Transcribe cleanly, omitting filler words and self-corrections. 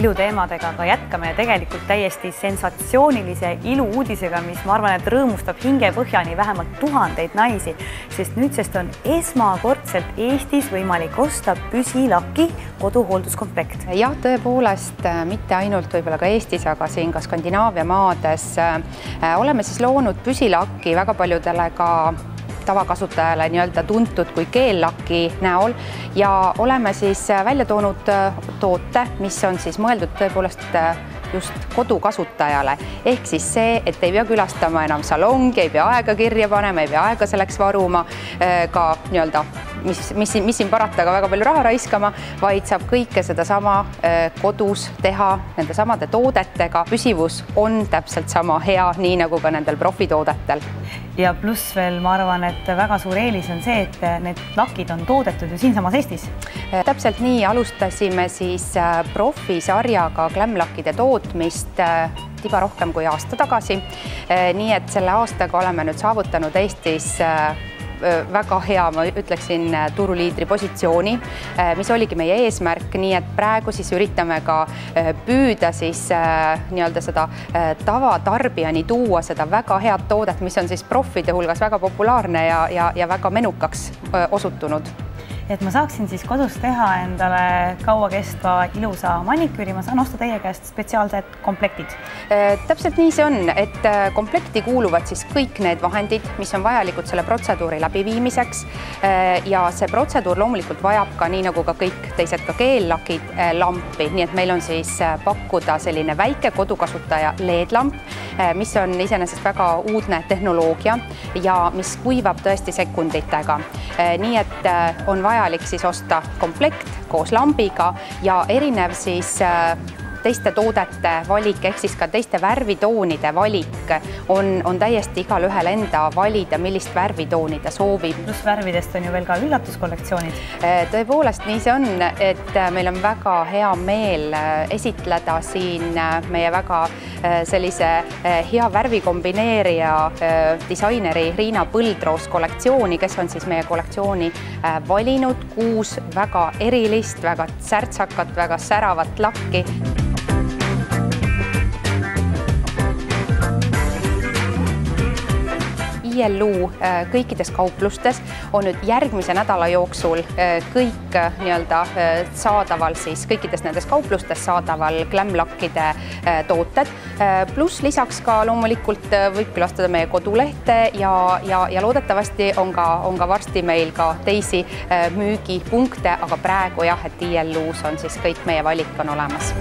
iluteemadega ka jätkame ja tegelikult täiesti sensatsioonilise ilu-uudisega, mis ma arvan, et rõõmustab hingepõhjani vähemalt tuhandeid naisi, sest nüüdsest on esmakordselt Eestis võimalik osta püsilaki koduhoolduskomplekt. Jah, tõepoolest mitte ainult võib-olla ka Eestis, aga siin ka Skandinaavia maades oleme siis loonud püsilaki väga paljudele ka tavakasutajale nii-öelda tuntud kui keellaki näol ja oleme siis välja toonud toote, mis on siis mõeldud tõepoolest just kodukasutajale. Ehk siis see, et ei pea külastama enam salongi, ei pea aega kirja panema, ei pea aega selleks varuma, ka nii-öelda mis siin parata ka väga palju raha raiskama, vaid saab kõike sedasama kodus teha nende samade toodetega. Püsivus on täpselt sama hea, nii nagu ka nendel profitoodetel. Ja pluss veel ma arvan, et väga suur eelis on see, et need lakid on toodetud ju siinsamas Eestis. Täpselt nii alustasime siis profisarjaga glamlakkide tootmist tiba rohkem kui aasta tagasi. Nii et selle aastaga oleme nüüd saavutanud Eestis väga hea, ma ütleksin, turuliidri positsiooni, mis oligi meie eesmärk, nii et praegu siis üritame ka püüda siis nii-öelda seda tavatarbijani tuua seda väga head toodet, mis on siis profide hulgas väga populaarne ja väga menukaks osutunud. Et ma saaksin siis kodus teha endale kaua kestva ilusa maniküüri, ma saan osta teie käest spetsiaalsed komplektid. Täpselt nii see on, et komplekti kuuluvad siis kõik need vahendid, mis on vajalikud selle protseduuri läbiviimiseks ja see protseduur loomulikult vajab ka nii nagu ka kõik teised ka keellakid lampi, nii et meil on siis pakkuda selline väike kodukasutaja LED-lamp, mis on iseenesest väga uudne tehnoloogia ja mis kuivab tõesti sekunditega. Nii et on vajalik siis osta komplekt koos lambiga ja erinev siis teiste toodete valik, ehk siis ka teiste värvitoonide valik on täiesti igal ühel enda valida, millist värvitooni ta soovib. Plus värvidest on ju veel ka üllatuskollektsioonid. Tõepoolest nii see on, et meil on väga hea meel esitleda siin meie väga sellise hea värvikombineerija disaineri Riina Põldroos kollektsiooni, kes on siis meie kollektsiooni valinud 6 väga erilist, väga särtsakat, väga säravat lakki. ILU kõikides kauplustes on nüüd järgmise nädala jooksul kõik nii-öelda saadaval siis kõikides nendes kauplustes saadaval glamlakkide tooted. Plus lisaks ka loomulikult võib külastada meie kodulehte ja loodetavasti on ka varsti meil ka teisi müügipunkte, aga praegu jah, et ILUs on siis kõik meie valik on olemas.